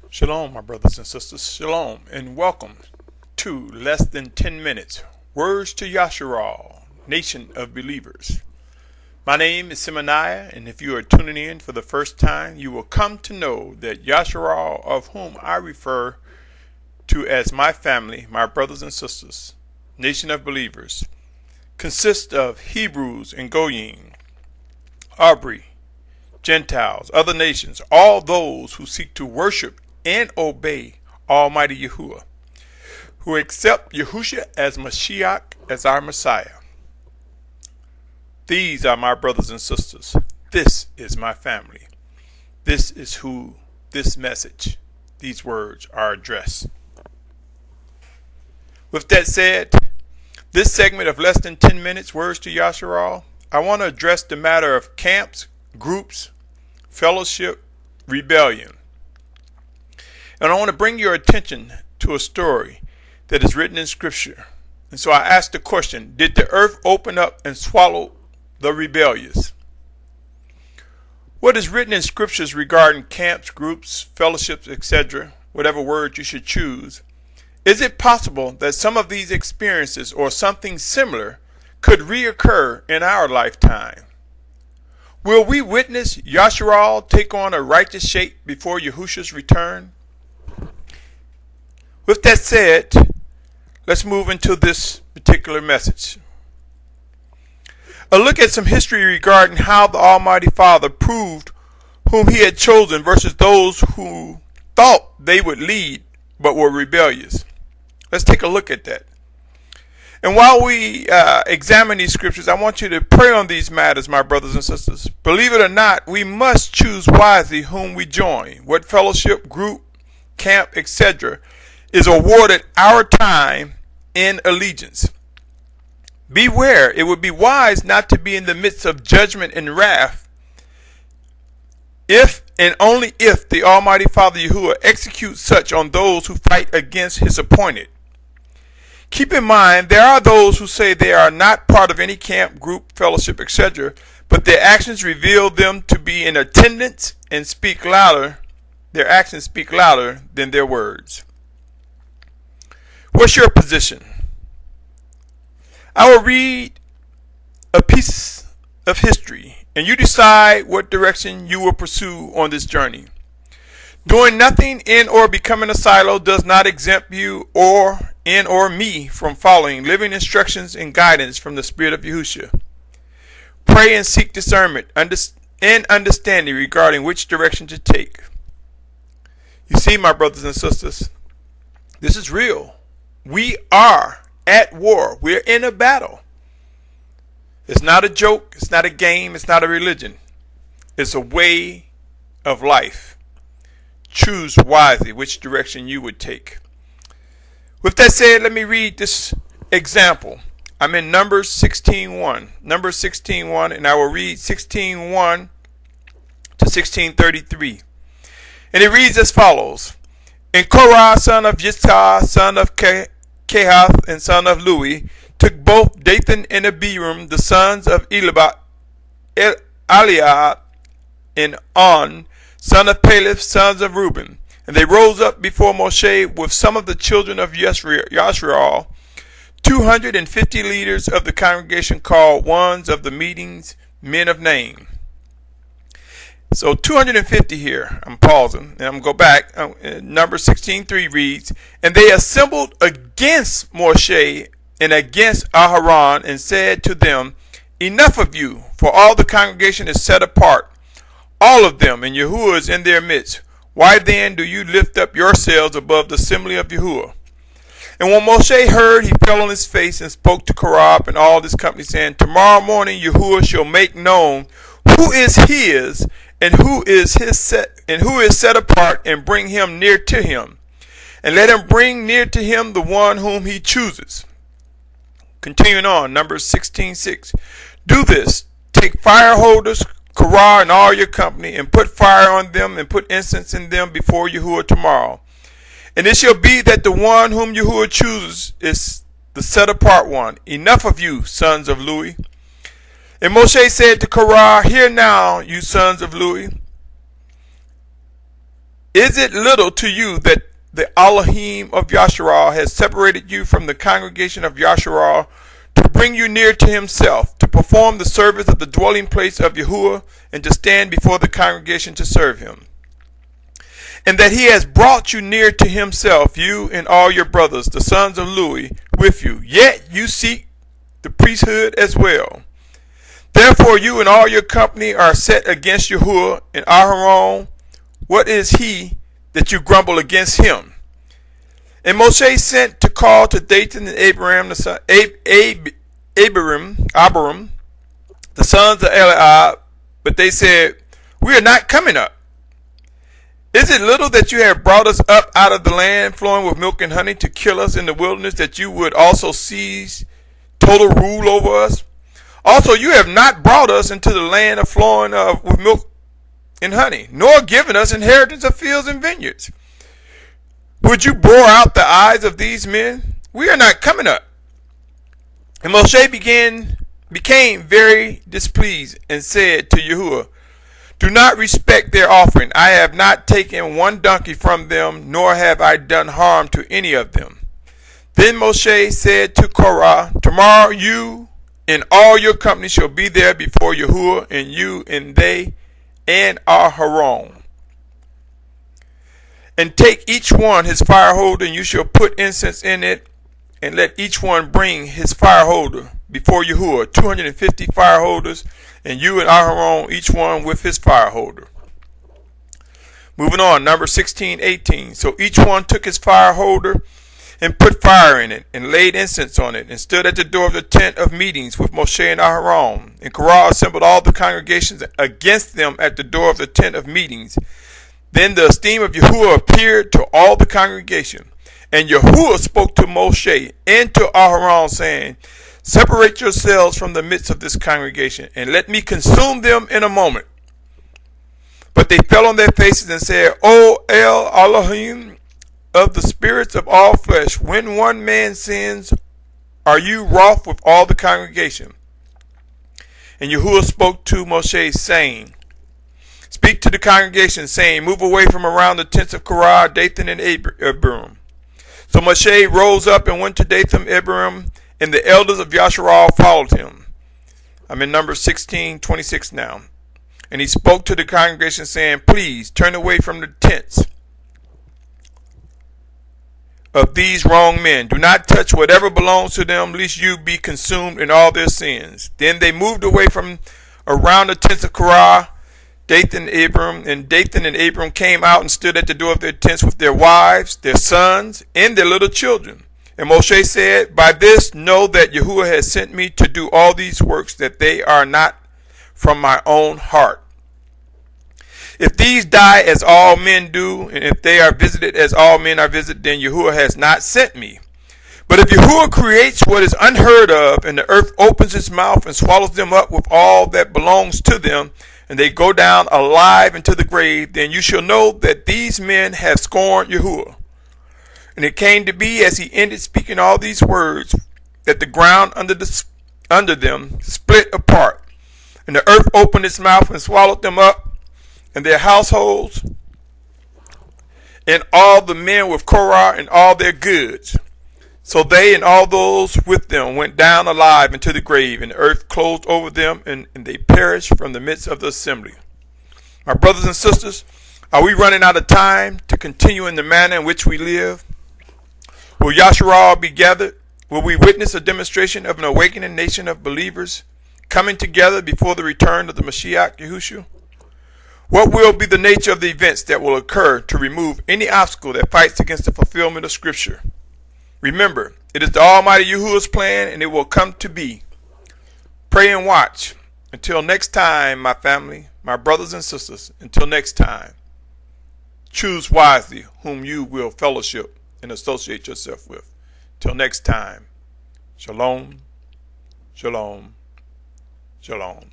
Shalom, my brothers and sisters. Shalom, and welcome to Less Than 10 Minutes. Words to Yashar'al, Nation of Believers. My name is Symmanayah, and if you are tuning in for the first time, you will come to know that Yashar'al, of whom I refer to as my family, my brothers and sisters, Nation of Believers, consists of Hebrews and Goyim, Abri, Gentiles, other nations, all those who seek to worship and obey Almighty Yahuah, who accept Yahusha as Mashiach, as our Messiah. These are my brothers and sisters. This is my family. This is who this message, these words are addressed. With that said, this segment of Less Than 10 Minutes, Words to Yashar'al, I want to address the matter of camps, groups, fellowship, rebellion. And I want to bring your attention to a story that is written in Scripture. And so I asked the question, did the earth open up and swallow the rebellious? What is written in Scriptures regarding camps, groups, fellowships, etc., whatever word you should choose, is it possible that some of these experiences or something similar could reoccur in our lifetime? Will we witness Yashar'al take on a righteous shape before Yahusha's return? With that said, let's move into this particular message. A look at some history regarding how the Almighty Father proved whom he had chosen versus those who thought they would lead but were rebellious. Let's take a look at that. And while we examine these scriptures, I want you to pray on these matters, my brothers and sisters. Believe it or not, we must choose wisely whom we join, what fellowship, group, camp, etc. is awarded our time in allegiance. Beware, it would be wise not to be in the midst of judgment and wrath if and only if the Almighty Father Yahuah executes such on those who fight against his appointed. Keep in mind, there are those who say they are not part of any camp, group, fellowship, etc., but their actions reveal them to be in attendance and speak louder. Their actions speak louder than their words. What's your position? I will read a piece of history, and you decide what direction you will pursue on this journey. Doing nothing in or becoming a silo does not exempt you or me from following living instructions and guidance from the Spirit of Yahusha. Pray and seek discernment and understanding regarding which direction to take. You see, my brothers and sisters, this is real. We are at war. We're in a battle. It's not a joke. It's not a game. It's not a religion. It's a way of life. Choose wisely which direction you would take. With that said, let me read this example. I'm in Numbers 16:1. Numbers 16:1, and I will read 16:1 to 16:33. And it reads as follows. And Korah, son of Yitzhar, son of Kehath, and son of Lui, took both Dathan and Abiram, the sons of Eliab, and On, son of Peleth, sons of Reuben. And they rose up before Moshe with some of the children of Yashar'al, 250 leaders of the congregation called ones of the meetings, men of name. So 250 here. I'm pausing and I'm going to go back. Number 16:3 reads, and they assembled against Moshe and against Aharon and said to them, enough of you, for all the congregation is set apart, all of them, and Yahuwah is in their midst. Why then do you lift up yourselves above the assembly of Yahuwah? And when Moshe heard, he fell on his face and spoke to Korah and all this company, saying, tomorrow morning Yahuwah shall make known who is his and who is set apart, and bring him near to him, and let him bring near to him the one whom he chooses. Continuing on, Numbers 16:6. Do this, take fire holders, Korah and all your company, and put fire on them, and put incense in them before Yahuwah tomorrow. And it shall be that the one whom Yahuwah chooses is the set apart one. Enough of you, sons of Lui. And Moshe said to Korah, hear now, you sons of Lui, Is it little to you that the Elohim of Yashar'al has separated you from the congregation of Yashar'al to bring you near to himself, to perform the service of the dwelling place of Yahuah, and to stand before the congregation to serve him? And that he has brought you near to himself, you and all your brothers, the sons of Louis, with you, yet you seek the priesthood as well. Therefore you and all your company are set against Yahuah and Aharon. What is he that you grumble against him? And Moshe sent to call to Dathan and Abiram, the sons of Eliab, but they said, we are not coming up. Is it little that you have brought us up out of the land flowing with milk and honey to kill us in the wilderness, that you would also seize total rule over us? Also, you have not brought us into the land of flowing with milk and honey, nor given us inheritance of fields and vineyards. Would you bore out the eyes of these men? We are not coming up. And Moshe became very displeased and said to Yahuah, do not respect their offering. I have not taken one donkey from them, nor have I done harm to any of them. Then Moshe said to Korah, tomorrow you and all your company shall be there before Yahuah, and you and they and Aharon. And take each one his fire holder, and you shall put incense in it, and let each one bring his fire holder before Yahuah, 250 fire holders, and you and Aharon, each one with his fire holder. Moving on, number 16:18. So each one took his fire holder and put fire in it, and laid incense on it, and stood at the door of the tent of meetings with Moshe and Aharon. And Korah assembled all the congregations against them at the door of the tent of meetings. Then the esteem of Yahuah appeared to all the congregation. And Yahuah spoke to Moshe and to Aharon, saying, separate yourselves from the midst of this congregation, and let me consume them in a moment. But they fell on their faces and said, O El Elohim of the spirits of all flesh, when one man sins, are you wroth with all the congregation? And Yahuah spoke to Moshe, saying, speak to the congregation, saying, move away from around the tents of Korah, Dathan, and Abiram. So Moshe rose up and went to Dathan, Abiram, and the elders of Yashar'al followed him. I'm in Numbers 16:26 now. And he spoke to the congregation, saying, please turn away from the tents of these wrong men. Do not touch whatever belongs to them, lest you be consumed in all their sins. Then they moved away from around the tents of Korah, Dathan and Abiram came out and stood at the door of their tents with their wives, their sons, and their little children. And Moshe said, by this know that Yahuah has sent me to do all these works, that they are not from my own heart. If these die as all men do, and if they are visited as all men are visited, then Yahuah has not sent me. But if Yahuah creates what is unheard of, and the earth opens its mouth and swallows them up with all that belongs to them, and they go down alive into the grave, then you shall know that these men have scorned Yahuah. And it came to be, as he ended speaking all these words, that the ground under them split apart, and the earth opened its mouth and swallowed them up, and their households, and all the men with Korah and all their goods. So they and all those with them went down alive into the grave, and the earth closed over them, and they perished from the midst of the assembly. My brothers and sisters, are we running out of time to continue in the manner in which we live? Will Yashar'al be gathered? Will we witness a demonstration of an awakening nation of believers coming together before the return of the Mashiach Yahushua? What will be the nature of the events that will occur to remove any obstacle that fights against the fulfillment of Scripture? Remember, it is the Almighty Yahuwah's plan, and it will come to be. Pray and watch. Until next time, my family, my brothers and sisters, until next time, choose wisely whom you will fellowship and associate yourself with. Till next time, shalom, shalom, shalom.